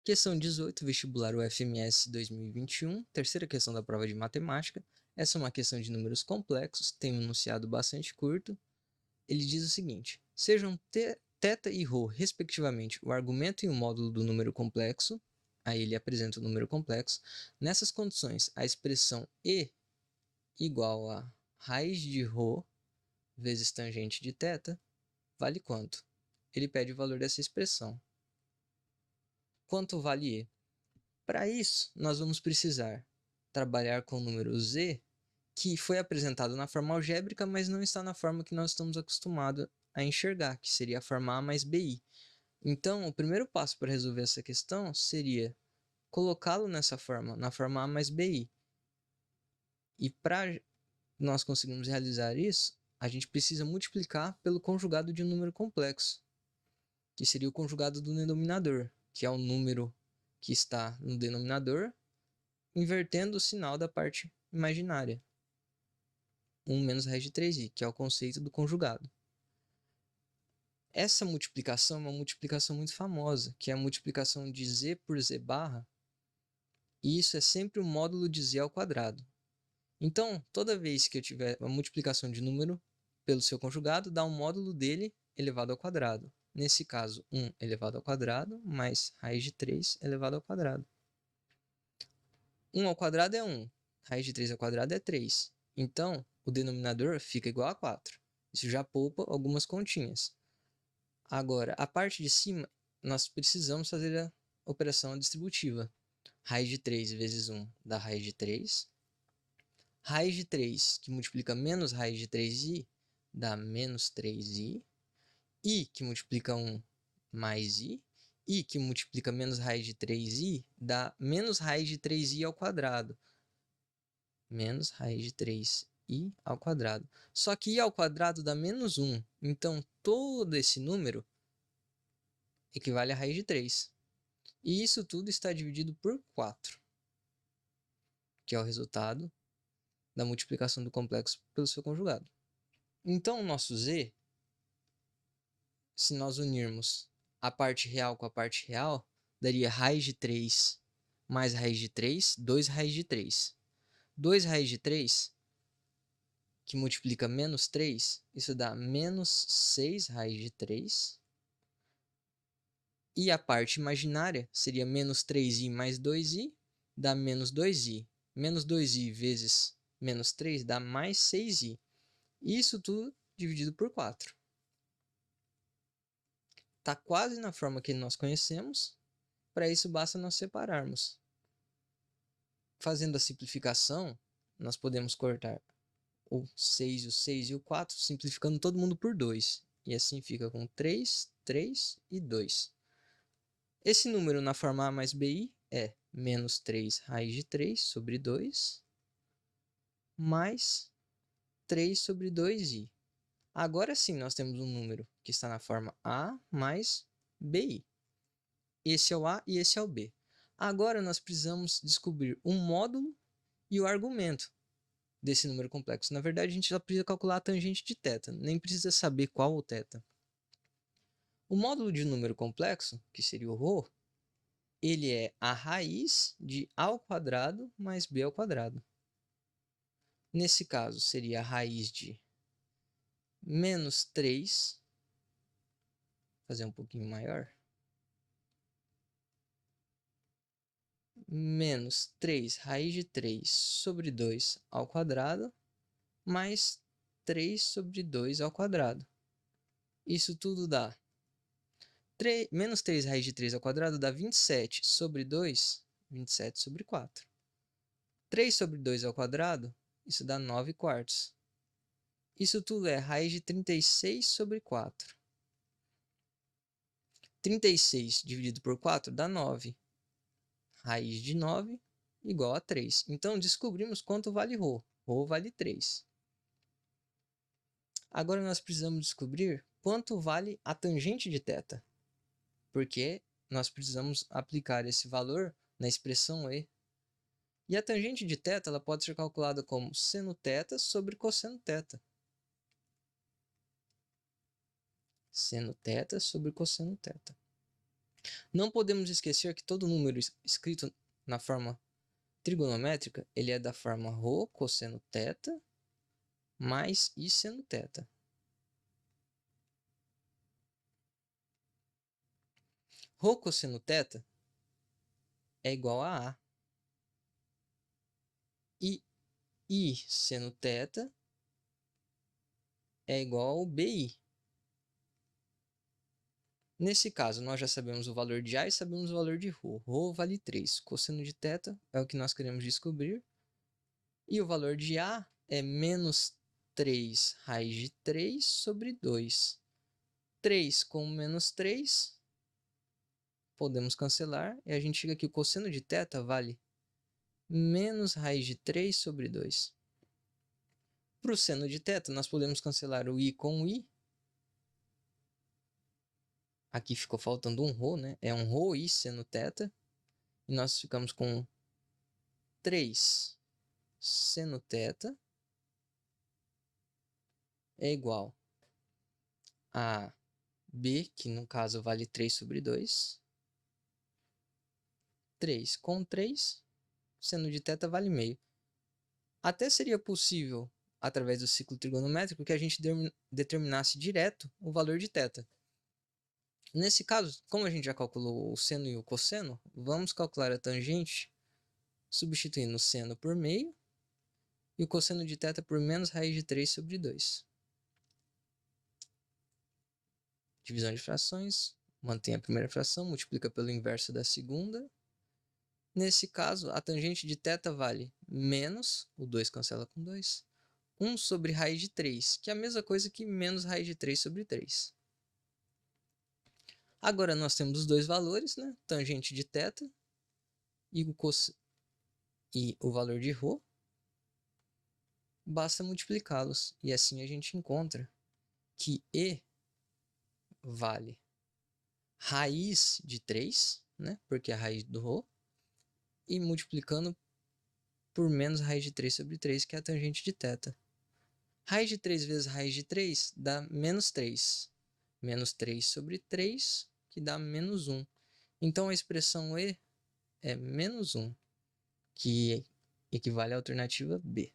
Questão 18, vestibular UFMS 2021, terceira questão da prova de matemática. Essa é uma questão de números complexos, tem um enunciado bastante curto. Ele diz o seguinte: sejam θ e ρ, respectivamente, o argumento e o módulo do número complexo. Aí ele apresenta o número complexo. Nessas condições, a expressão e igual a raiz de ρ vezes tangente de θ vale quanto? Ele pede o valor dessa expressão. Quanto vale e? Para isso, nós vamos precisar trabalhar com o número z, que foi apresentado na forma algébrica, mas não está na forma que nós estamos acostumados a enxergar, que seria a forma a mais bi. Então, o primeiro passo para resolver essa questão seria colocá-lo nessa forma, na forma a mais bi. E para nós conseguirmos realizar isso, a gente precisa multiplicar pelo conjugado de um número complexo, que seria o conjugado do denominador, que é o número que está no denominador, invertendo o sinal da parte imaginária. 1 menos raiz de 3i, que é o conceito do conjugado. Essa multiplicação é uma multiplicação muito famosa, que é a multiplicação de z por z barra, e isso é sempre o módulo de z ao quadrado. Então, toda vez que eu tiver uma multiplicação de número pelo seu conjugado, dá um módulo dele elevado ao quadrado. Nesse caso, 1 elevado ao quadrado mais raiz de 3 elevado ao quadrado. 1 ao quadrado é 1, raiz de 3 ao quadrado é 3. Então, o denominador fica igual a 4. Isso já poupa algumas continhas. Agora, a parte de cima, nós precisamos fazer a operação distributiva. Raiz de 3 vezes 1 dá raiz de 3. Raiz de 3, que multiplica menos raiz de 3i, dá menos 3i. I, que multiplica 1, mais i. I, que multiplica menos raiz de 3i, dá menos raiz de 3i ao quadrado. Menos raiz de 3i ao quadrado. Só que i ao quadrado dá menos 1. Então, todo esse número equivale a raiz de 3. E isso tudo está dividido por 4, que é o resultado da multiplicação do complexo pelo seu conjugado. Então, o nosso z, se nós unirmos a parte real com a parte real, daria raiz de 3 mais raiz de 3, 2 raiz de 3. 2 raiz de 3, que multiplica menos 3, isso dá menos 6 raiz de 3. E a parte imaginária seria menos 3i mais 2i, dá menos 2i. Menos 2i vezes menos 3 dá mais 6i. Isso tudo dividido por 4. Está quase na forma que nós conhecemos. Para isso, basta nós separarmos. Fazendo a simplificação, nós podemos cortar o 6, o 6 e o 4, simplificando todo mundo por 2. E assim fica com 3, 3 e 2. Esse número na forma a mais bi é menos 3 raiz de 3 sobre 2, mais 3 sobre 2i. Agora sim nós temos um número que está na forma a mais bi. Esse é o a e esse é o b. Agora nós precisamos descobrir o módulo e o argumento desse número complexo. Na verdade, a gente só precisa calcular a tangente de θ, nem precisa saber qual o θ. O módulo de um número complexo, que seria o ρ, ele é a raiz de a ao quadrado mais b ao quadrado. Nesse caso, seria a raiz de menos 3, fazer um pouquinho maior, menos 3 raiz de 3 sobre 2 ao quadrado, mais 3 sobre 2 ao quadrado. Isso tudo dá menos 3 raiz de 3 ao quadrado dá 27 sobre 2, 27 sobre 4. 3 sobre 2 ao quadrado, isso dá 9 quartos. Isso tudo é raiz de 36 sobre 4. 36 dividido por 4 dá 9. Raiz de 9 igual a 3. Então, descobrimos quanto vale ρ. ρ vale 3. Agora, nós precisamos descobrir quanto vale a tangente de θ. Porque nós precisamos aplicar esse valor na expressão e. E a tangente de θ ela pode ser calculada como seno θ sobre cosseno θ. Seno θ sobre cosseno θ. Não podemos esquecer que todo número escrito na forma trigonométrica, ele é da forma ρ cosseno θ mais I seno θ. Rho cosseno θ é igual a A. E I seno θ é igual ao BI. Nesse caso, nós já sabemos o valor de A e sabemos o valor de ρ. Rho vale 3. Cosseno de θ é o que nós queremos descobrir. E o valor de A é menos 3 raiz de 3 sobre 2. 3 com menos 3, podemos cancelar. E a gente chega que o cosseno de θ vale menos raiz de 3 sobre 2. Para o seno de θ, nós podemos cancelar o I com o I. Aqui ficou faltando um ρ, né? É um ρ I seno θ. E nós ficamos com 3 seno θ é igual a B, que no caso vale 3 sobre 2. 3 com 3, seno de θ vale meio. Até seria possível, através do ciclo trigonométrico, que a gente determinasse direto o valor de θ. Nesse caso, como a gente já calculou o seno e o cosseno, vamos calcular a tangente substituindo o seno por meio e o cosseno de θ por menos raiz de 3 sobre 2. Divisão de frações, mantém a primeira fração, multiplica pelo inverso da segunda. Nesse caso, a tangente de θ vale menos, o 2 cancela com 2, 1 sobre raiz de 3, que é a mesma coisa que menos raiz de 3 sobre 3. Agora nós temos os dois valores, né? Tangente de θ e o valor de ρ. Basta multiplicá-los e assim a gente encontra que E vale raiz de 3, né? Porque é a raiz do ρ, e multiplicando por menos raiz de 3 sobre 3, que é a tangente de θ. Raiz de 3 vezes raiz de 3 dá menos 3. Menos 3 sobre 3, que dá menos 1. Então, a expressão E é menos 1, que equivale à alternativa B.